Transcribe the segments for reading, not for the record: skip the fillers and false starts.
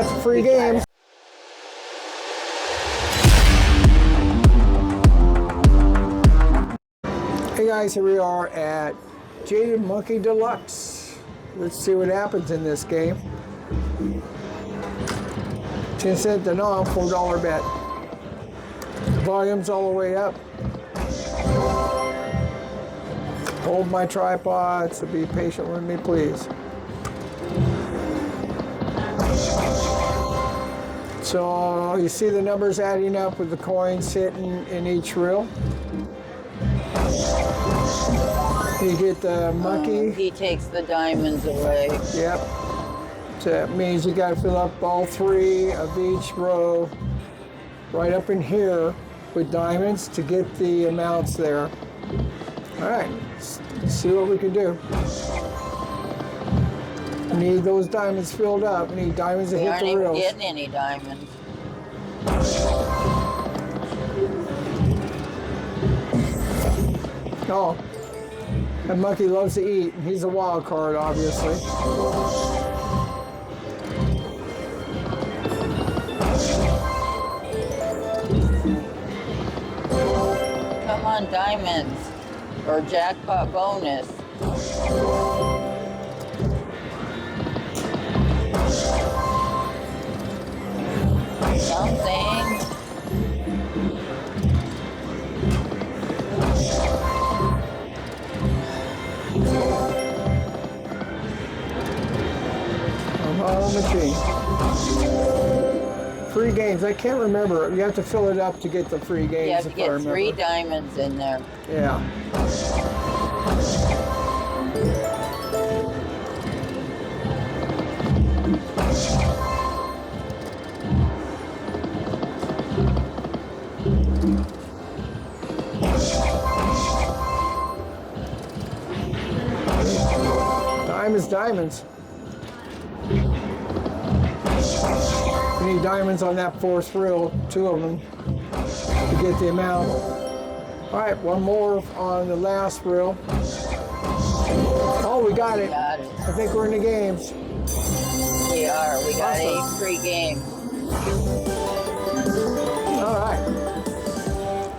Lots of free games. Hey guys, here we are at Jade Monkey Deluxe. Let's see what happens in this game. 10 cent to nom, $4 bet. Volume's all the way up. Hold my tripod, so be patient with me, please. So you see the numbers adding up with the coins hitting in each reel. You get the monkey. He takes the diamonds away. Yep. So that means you got to fill up all 3 of each row right up in here with diamonds to get the amounts there. All right, let's see what we can do. We need those diamonds filled up. We need diamonds to hit the reels. We aren't even getting any diamonds. Oh, that monkey loves to eat. He's a wild card, obviously. Come on, diamonds. Or jackpot bonus. Something. Machine. Free games. I can't remember. You have to fill it up to get the free games. You have to get 3 diamonds in there. Yeah. Diamonds. We need diamonds on that 4th reel, 2 of them, to get the amount. All right, one more on the last reel. Oh, we got it. Got it. I think we're in the games. We are. We got Awesome. a free game. All right.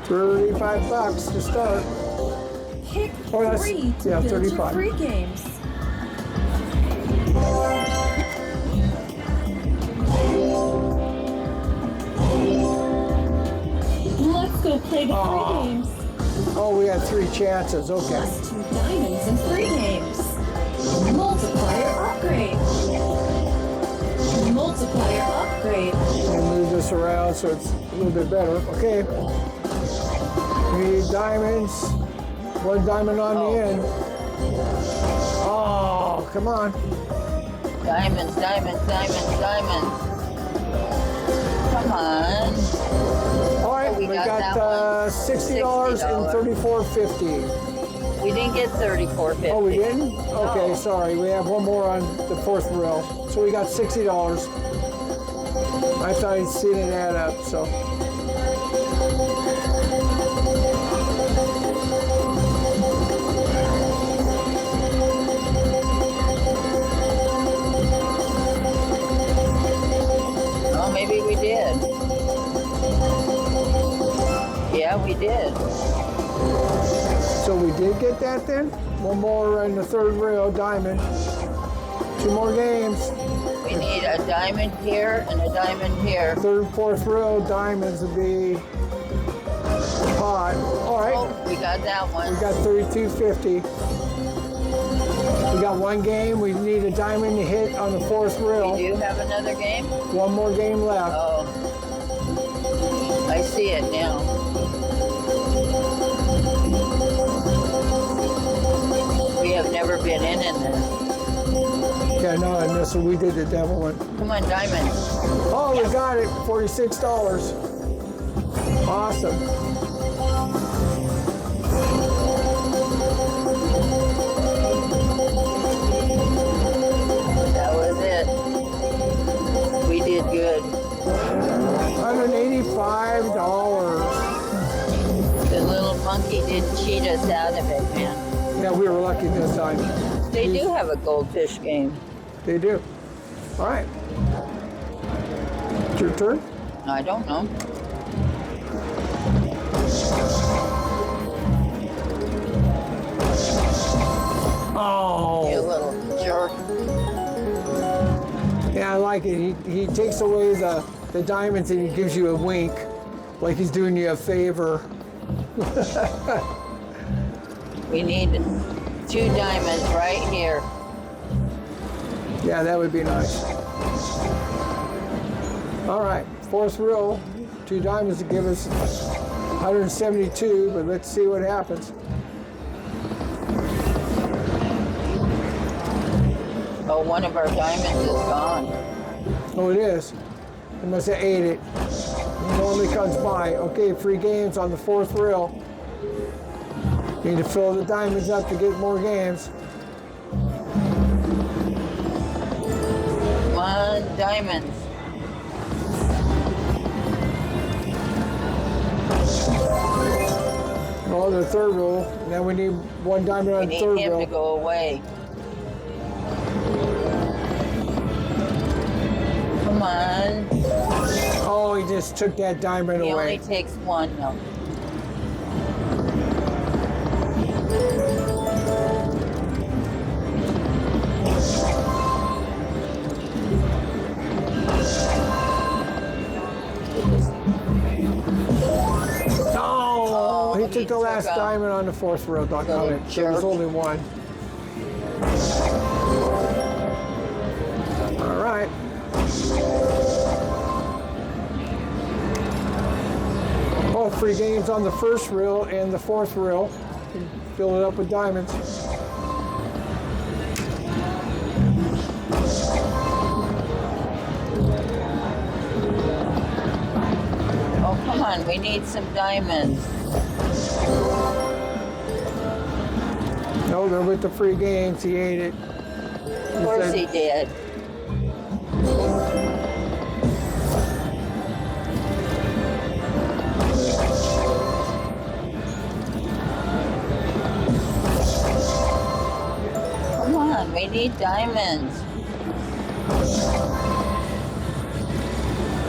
$35 to start. Pick 3 to build 35. your free games. Let's go play the free games. Oh, we had 3 chances. Okay. Plus 2 diamonds and free games. Multiplier upgrade. Multiplier upgrade. And move this around so it's a little bit better. Okay. We need diamonds. 1 diamond on the end. Oh, come on. Diamonds, diamonds, diamonds, diamonds. Come on. All right, Oh, we got $60 and $34.50. We didn't get $34.50. Oh, we didn't? Okay, No. sorry. We have one more on the 4th row. So we got $60. I thought I'd seen it add up, so. Oh, maybe we did. Yeah, we did. So we did get that then? One more in the 3rd row, diamond. 2 more games. We need a diamond here and a diamond here. 3rd, 4th row, diamonds would be pot. All right. Oh, we got that one. We got $32.50. We got 1 game. We need a diamond to hit on the 4th reel. We do have another game? 1 more game left. Oh. I see it now. We have never been in this. Yeah, no, and this we did the devil one. Come on, diamonds. Oh, we got it. $46. Awesome. That was it. We did good. $185. The little monkey did cheat us out of it, man. Yeah, we were lucky this time. They do have a goldfish game. They do. All right. Your turn. I don't know. You Oh. little jerk. Yeah, I like it. He takes away the diamonds and he gives you a wink, like he's doing you a favor. We need 2 diamonds right here. Yeah, that would be nice. All right, fourth row, 2 diamonds to give us 172, but let's see what happens. Oh, one of our diamonds is gone. Oh, it is. They must have ate it. It normally comes by. Okay, free games on the fourth reel. Need to fill the diamonds up to get more games. Come on, diamonds. Oh, the third row. Now we need 1 diamond on We the need third him row. to go away. Come on. Oh, he just took that diamond He away. only takes 1 though. Oh, he took the last out diamond on the fourth row. Doggone Little it. There was jerk. only 1. All right. Oh, free games on the first reel and the fourth reel. Fill it up with diamonds. Oh, come on. We need some diamonds. No, they're with the free games. He ate it. Of course he did. Come on, we need diamonds.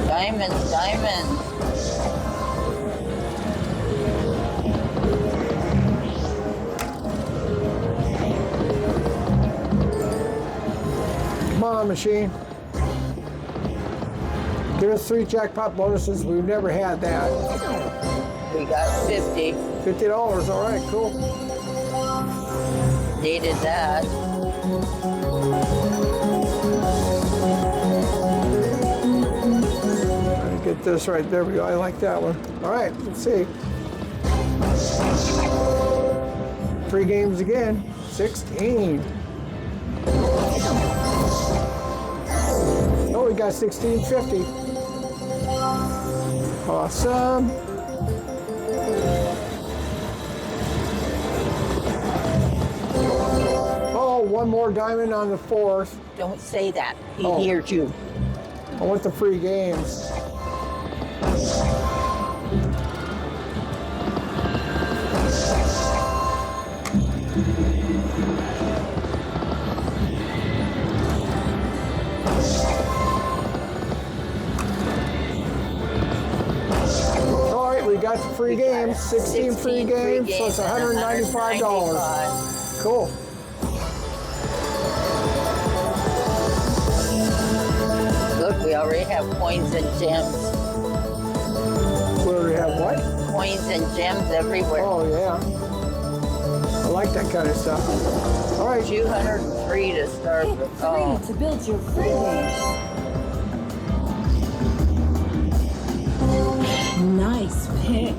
Diamonds, diamonds. Come on, machine. Give us 3 jackpot bonuses. We've never had that. We got 50. $50. All right, cool. Needed that. Get this right there. We go. I like that one. All right, let's see. Free games again. 16. Oh, we got 1650. Awesome. Oh, 1 more diamond on the fourth. Don't say that. He Oh. hears you. I want the free games. All right, we got the free games. 16 free games, so it's $195. Cool. Look, we already have coins and gems. We already have what? Coins and gems everywhere. Oh, yeah. I like that kind of stuff. All right. 203 to start Pick with. 3 Oh, to build your free games. Nice pick.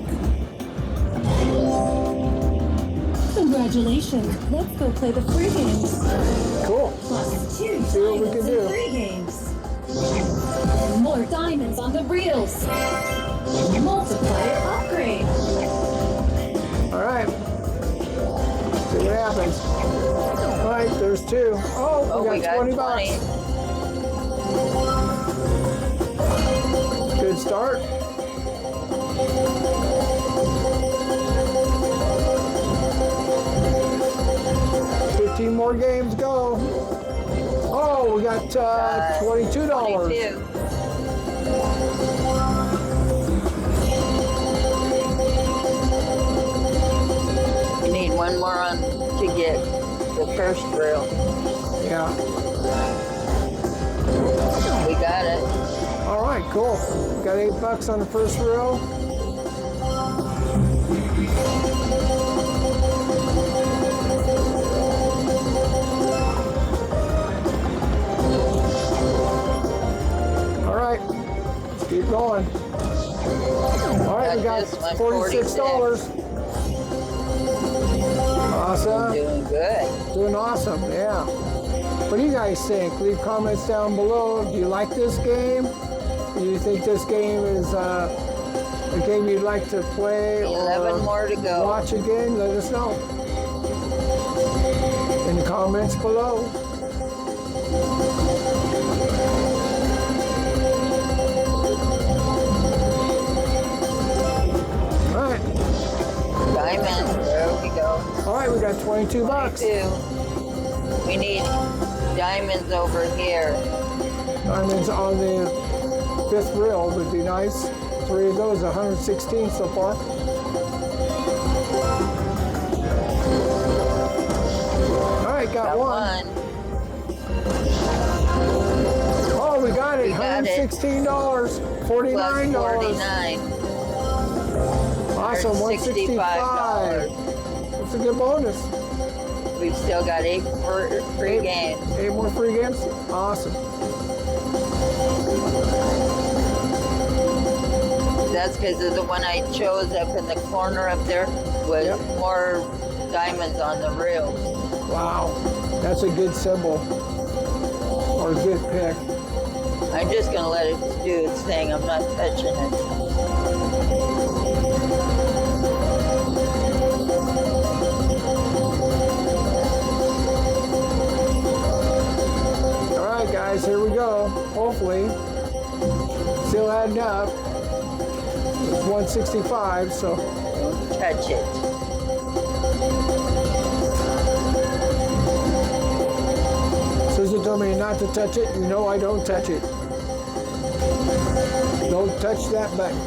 Congratulations. Let's go play the free games. Cool. Plus 2 See what we diamonds can in do. free games. More diamonds on the reels. Multiplier upgrade. All right. See what happens. All right, there's 2. Oh, we got 20 bucks. Good start. More games go. Oh, we got $22. 22. You need one more on to get the first reel. Yeah. We got it. All right, cool. Got $8 on the first reel. All right, let's keep going. All right, we got Got this one, $46. Awesome. Doing good. Doing awesome, yeah. What do you guys think? Leave comments down below. Do you like this game? Do you think this game is a game you'd like to play 11 or more to go. watch again? Let us know in the comments below. All right. Diamond. There we go. All right, we got $22. 22. We need diamonds over here. Diamonds on the 5th reel would be nice. 3 of those, 116 so far. All right, got one. Oh, we got it. We got it. $116. $49. Plus 49. Awesome, $165. That's a good bonus. We've still got 8 free games. 8 more free games? Awesome. That's because of the one I chose up in the corner up there was more diamonds on the reel. Wow, that's a good symbol. Or a good pick. I'm just going to let it do its thing. I'm not touching it. All right, guys, here we go. Hopefully, still adding up. It's 165, so. Don't touch it. Susan told me not to touch it. You know I don't touch it. Don't touch that button.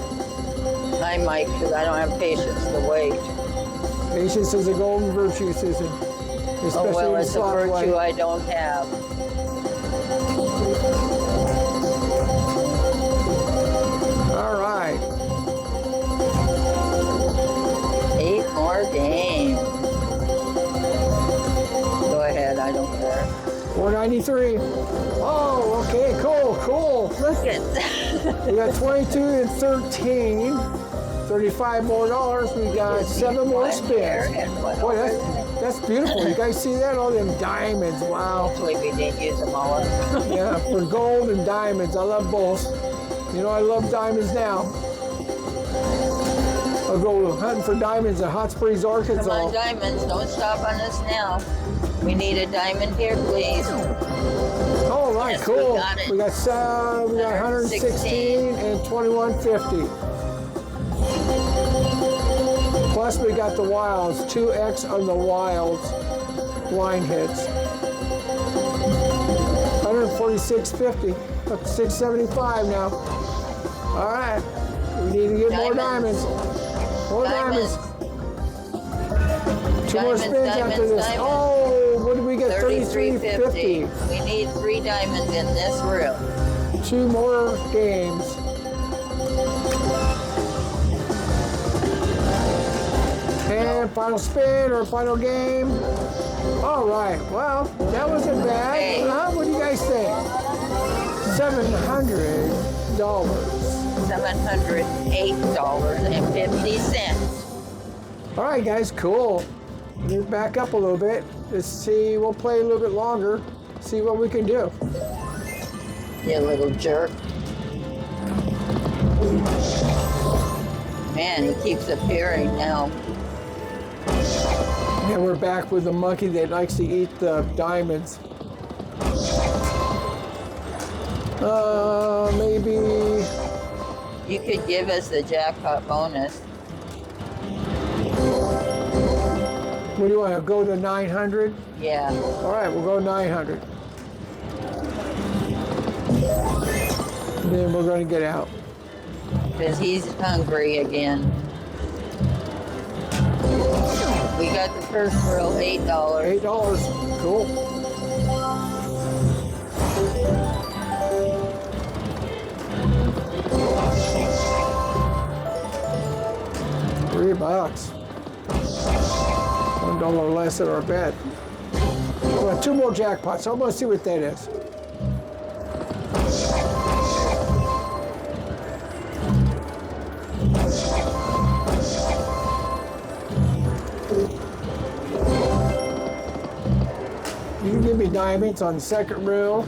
I might because I don't have patience to wait. Patience is a golden virtue, Susan. Especially Oh, well, in it's a slot virtue play. I don't have. All right. 8 more games. Go ahead, I don't care. 493. Oh, okay, cool. Look at We got 22 and 13. $35 more. We got 7 more spins. Boy, that's beautiful. You guys see that? All them diamonds. Wow. Hopefully we didn't use them all up. Yeah, for gold and diamonds. I love both. You know I love diamonds now. I'll go hunting for diamonds at Hot Springs, Arkansas. Come on, diamonds, don't stop on us now. We need a diamond here, please. Oh, right, Yes, cool. we got it. We got 116 and 2150. Plus we got the wilds, 2x on the wilds line hits. 146.50, up to 675 now. All right, we need to get more diamonds. More diamonds. 2 more spins after this. Diamonds. Oh, what did we get? 33.50. We need 3 diamonds in this reel. 2 more games. And final spin or final game. All right, well, that wasn't bad. Okay. Huh? What do you guys think? $700. $708.50. All right, guys, cool. Move back up a little bit. Let's see, we'll play a little bit longer, see what we can do. You little jerk. Man, he keeps appearing now. And we're back with the monkey that likes to eat the diamonds. Maybe. You could give us the jackpot bonus. What do you want to go to 900? Yeah. All right, we'll go 900. Then we're going to get out. Because he's hungry again. We got the first grill, $8. $8. Cool. $3. $1 less than our bet. Well, 2 more jackpots. I want to see what that is. You can give me diamonds on the second reel.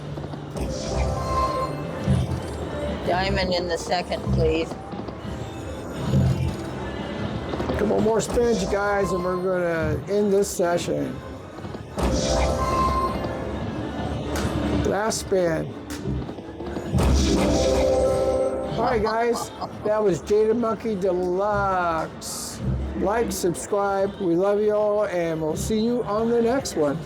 Diamond in the second, please. Couple more spins, you guys, and we're going to end this session. Last spin. All right, guys, that was Jade Monkey Deluxe. Like, subscribe. We love you all, and we'll see you on the next one.